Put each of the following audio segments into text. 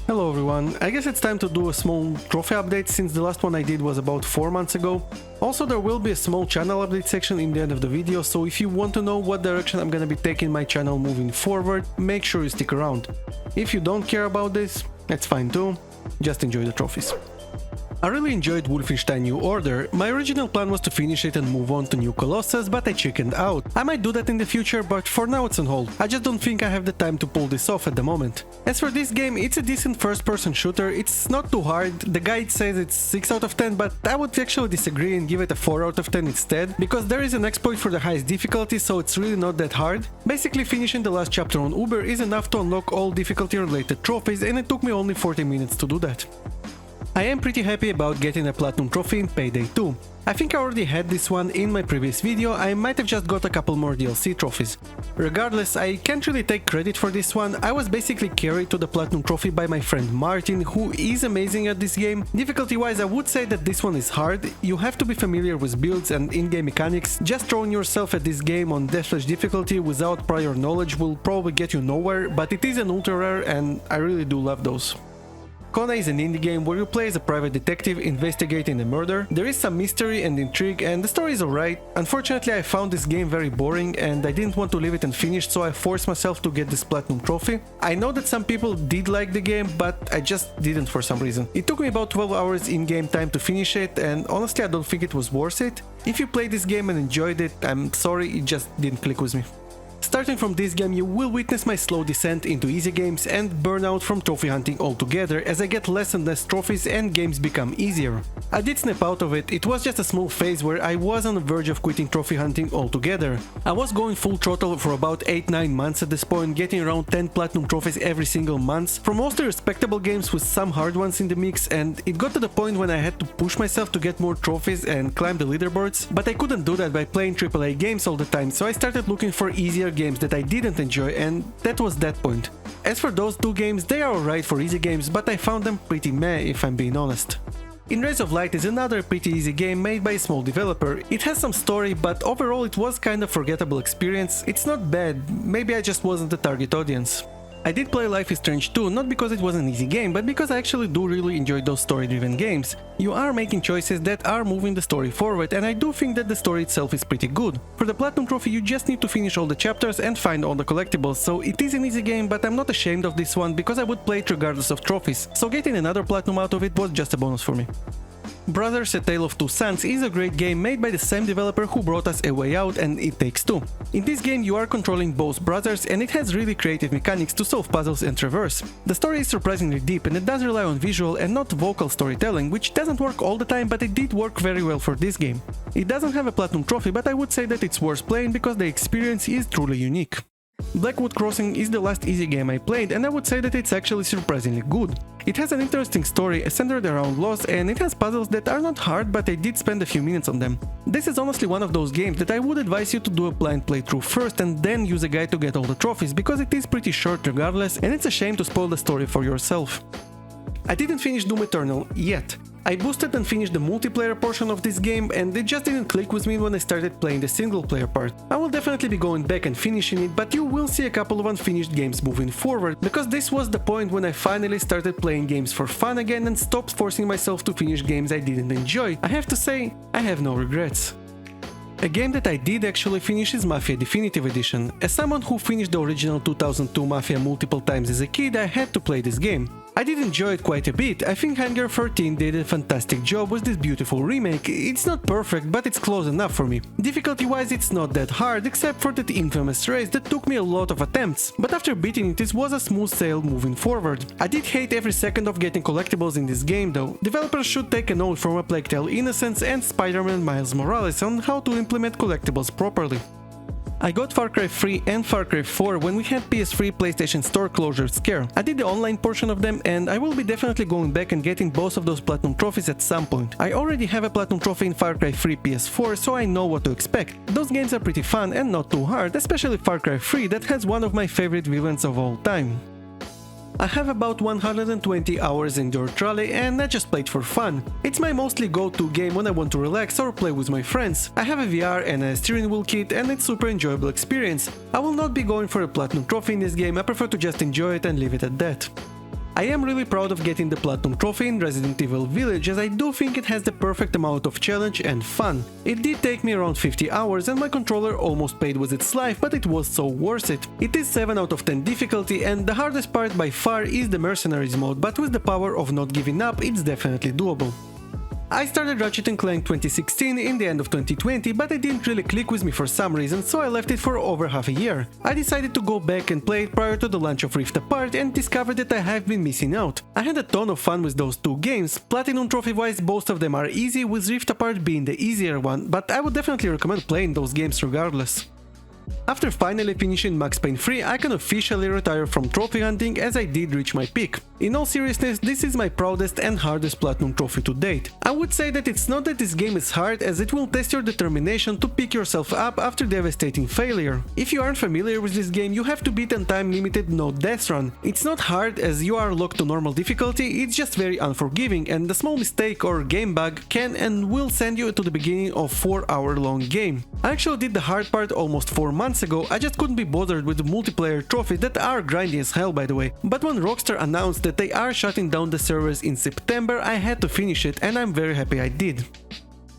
Hello everyone, I guess it's time to do a small trophy update since the last one I did was about 4 months ago. Also, there will be a small channel update section in the end of the video, so if you want to know what direction I'm gonna be taking my channel moving forward, make sure you stick around. If you don't care about this, that's fine too, just enjoy the trophies. I really enjoyed Wolfenstein New Order. My original plan was to finish it and move on to New Colossus, but I chickened out. I might do that in the future, but for now it's on hold. I just don't think I have the time to pull this off at the moment. As for this game, it's a decent first-person shooter, it's not too hard. The guide says it's 6 out of 10, but I would actually disagree and give it a 4 out of 10 instead, because there is an exploit for the highest difficulty, so it's really not that hard. Basically, finishing the last chapter on Uber is enough to unlock all difficulty-related trophies, and it took me only 40 minutes to do that. I am pretty happy about getting a Platinum trophy in Payday 2. I think I already had this one in my previous video, I might have just got a couple more DLC trophies. Regardless, I can't really take credit for this one, I was basically carried to the Platinum trophy by my friend Martin, who is amazing at this game. Difficulty wise, I would say that this one is hard, you have to be familiar with builds and in-game mechanics. Just throwing yourself at this game on Deathwish difficulty without prior knowledge will probably get you nowhere, but it is an ultra rare and I really do love those. Kona is an indie game where you play as a private detective investigating a murder. There is some mystery and intrigue and the story is alright. Unfortunately, I found this game very boring and I didn't want to leave it unfinished, so I forced myself to get this Platinum trophy. I know that some people did like the game, but I just didn't for some reason. It took me about 12 hours in-game time to finish it and honestly I don't think it was worth it. If you played this game and enjoyed it, I'm sorry, it just didn't click with me. Starting from this game, you will witness my slow descent into easy games and burnout from trophy hunting altogether as I get less and less trophies and games become easier. I did snap out of it, it was just a small phase where I was on the verge of quitting trophy hunting altogether. I was going full throttle for about 8-9 months at this point, getting around 10 Platinum trophies every single month, from mostly respectable games with some hard ones in the mix, and it got to the point when I had to push myself to get more trophies and climb the leaderboards, but I couldn't do that by playing AAA games all the time, so I started looking for easier games that I didn't enjoy, and that was that point. As for those two games, they are alright for easy games, but I found them pretty meh if I'm being honest. In Rays of Light is another pretty easy game made by a small developer. It has some story, but overall it was kind of forgettable experience. It's not bad, maybe I just wasn't the target audience. I did play Life is Strange 2, not because it was an easy game, but because I actually do really enjoy those story-driven games. You are making choices that are moving the story forward, and I do think that the story itself is pretty good. For the Platinum trophy, you just need to finish all the chapters and find all the collectibles, so it is an easy game, but I'm not ashamed of this one because I would play it regardless of trophies, so getting another Platinum out of it was just a bonus for me. Brothers: A Tale of Two Sons is a great game made by the same developer who brought us A Way Out and It Takes Two. In this game you are controlling both brothers and it has really creative mechanics to solve puzzles and traverse. The story is surprisingly deep and it does rely on visual and not vocal storytelling, which doesn't work all the time, but it did work very well for this game. It doesn't have a Platinum trophy, but I would say that it's worth playing because the experience is truly unique. Blackwood Crossing is the last easy game I played, and I would say that it's actually surprisingly good. It has an interesting story centered around loss, and it has puzzles that are not hard, but I did spend a few minutes on them. This is honestly one of those games that I would advise you to do a blind playthrough first and then use a guide to get all the trophies, because it is pretty short regardless, and it's a shame to spoil the story for yourself. I didn't finish Doom Eternal yet. I boosted and finished the multiplayer portion of this game and it just didn't click with me when I started playing the single player part. I will definitely be going back and finishing it, but you will see a couple of unfinished games moving forward, because this was the point when I finally started playing games for fun again and stopped forcing myself to finish games I didn't enjoy. I have to say, I have no regrets. A game that I did actually finish is Mafia Definitive Edition. As someone who finished the original 2002 Mafia multiple times as a kid, I had to play this game. I did enjoy it quite a bit. I think Hangar 13 did a fantastic job with this beautiful remake. It's not perfect, but it's close enough for me. Difficulty wise it's not that hard, except for that infamous race that took me a lot of attempts, but after beating it was a smooth sail moving forward. I did hate every second of getting collectibles in this game though. Developers should take a note from A Plague Tale Innocence and Spider-Man Miles Morales on how to implement collectibles properly. I got Far Cry 3 and Far Cry 4 when we had PS3 PlayStation Store closure scare. I did the online portion of them and I will be definitely going back and getting both of those Platinum trophies at some point. I already have a Platinum trophy in Far Cry 3 PS4, so I know what to expect. Those games are pretty fun and not too hard, especially Far Cry 3 that has one of my favorite villains of all time. I have about 120 hours in Dirt Rally and I just played for fun. It's my mostly go-to game when I want to relax or play with my friends. I have a VR and a steering wheel kit and it's super enjoyable experience. I will not be going for a Platinum trophy in this game, I prefer to just enjoy it and leave it at that. I am really proud of getting the Platinum Trophy in Resident Evil Village, as I do think it has the perfect amount of challenge and fun. It did take me around 50 hours and my controller almost paid with its life, but it was so worth it. It is 7 out of 10 difficulty, and the hardest part by far is the Mercenaries mode, but with the power of not giving up, it's definitely doable. I started Ratchet & Clank 2016 in the end of 2020, but it didn't really click with me for some reason, so I left it for over half a year. I decided to go back and play it prior to the launch of Rift Apart and discovered that I have been missing out. I had a ton of fun with those two games. Platinum trophy wise, both of them are easy, with Rift Apart being the easier one, but I would definitely recommend playing those games regardless. After finally finishing Max Payne 3, I can officially retire from trophy hunting, as I did reach my peak. In all seriousness, this is my proudest and hardest Platinum trophy to date. I would say that it's not that this game is hard, as it will test your determination to pick yourself up after devastating failure. If you aren't familiar with this game, you have to beat a time limited no death run. It's not hard, as you are locked to normal difficulty, it's just very unforgiving, and a small mistake or game bug can and will send you to the beginning of a 4-hour long game. I actually did the hard part almost 4 months ago. I just couldn't be bothered with the multiplayer trophies that are grindy as hell, by the way. But when Rockstar announced that they are shutting down the servers in September, I had to finish it, and I'm very happy I did.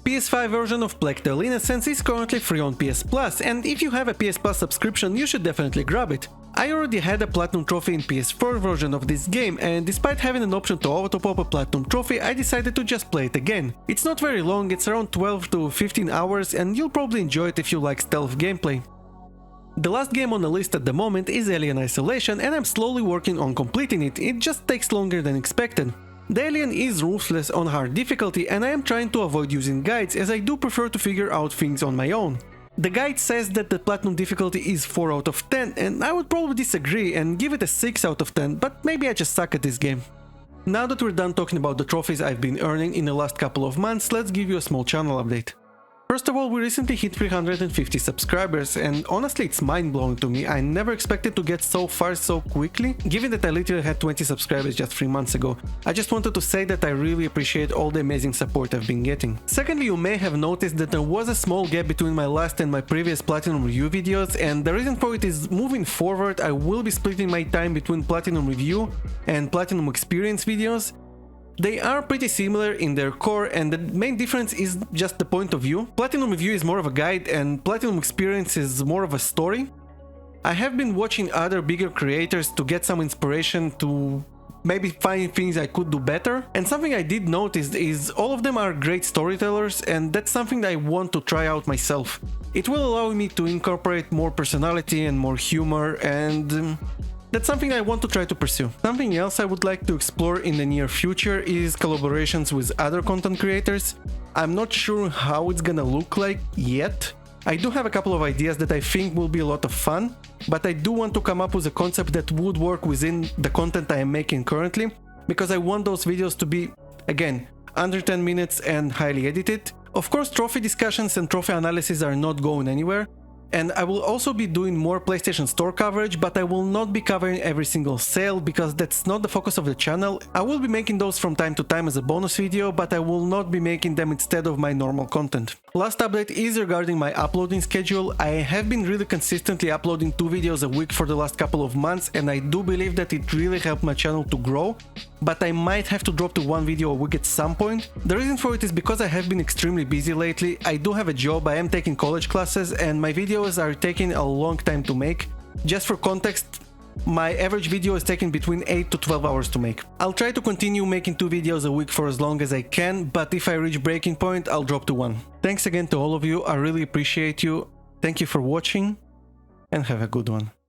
PS5 version of Plague Tale Innocence is currently free on PS Plus, and if you have a PS Plus subscription, you should definitely grab it. I already had a Platinum Trophy in PS4 version of this game, and despite having an option to auto-pop a Platinum Trophy, I decided to just play it again. It's not very long, it's around 12 to 15 hours, and you'll probably enjoy it if you like stealth gameplay. The last game on the list at the moment is Alien Isolation, and I'm slowly working on completing it. It just takes longer than expected. The Alien is ruthless on hard difficulty, and I am trying to avoid using guides, as I do prefer to figure out things on my own. The guide says that the Platinum difficulty is 4 out of 10, and I would probably disagree and give it a 6 out of 10, but maybe I just suck at this game. Now that we're done talking about the trophies I've been earning in the last couple of months, let's give you a small channel update. First of all, we recently hit 350 subscribers, and honestly it's mind-blowing to me. I never expected to get so far so quickly, given that I literally had 20 subscribers just 3 months ago. I just wanted to say that I really appreciate all the amazing support I've been getting. Secondly, you may have noticed that there was a small gap between my last and my previous Platinum Review videos, and the reason for it is moving forward I will be splitting my time between Platinum Review and Platinum Experience videos. They are pretty similar in their core, and the main difference is just the point of view. Platinum Review is more of a guide and Platinum Experience is more of a story. I have been watching other bigger creators to get some inspiration to maybe find things I could do better, and something I did notice is all of them are great storytellers, and that's something that I want to try out myself. It will allow me to incorporate more personality and more humor, and that's something I want to try to pursue. Something else I would like to explore in the near future is collaborations with other content creators. I'm not sure how it's gonna look like yet. I do have a couple of ideas that I think will be a lot of fun, but I do want to come up with a concept that would work within the content I am making currently, because I want those videos to be, again, under 10 minutes and highly edited. Of course, trophy discussions and trophy analysis are not going anywhere, and I will also be doing more PlayStation Store coverage, but I will not be covering every single sale, because that's not the focus of the channel. I will be making those from time to time as a bonus video, but I will not be making them instead of my normal content. Last update is regarding my uploading schedule. I have been really consistently uploading 2 videos a week for the last couple of months, and I do believe that it really helped my channel to grow, but I might have to drop to 1 video a week at some point. The reason for it is because I have been extremely busy lately. I do have a job, I am taking college classes, and my videos are taking a long time to make. Just for context, my average video is taking between 8 to 12 hours to make. I'll try to continue making 2 videos a week for as long as I can, but if I reach breaking point, I'll drop to 1. Thanks again to all of you, I really appreciate you. Thank you for watching, and have a good one.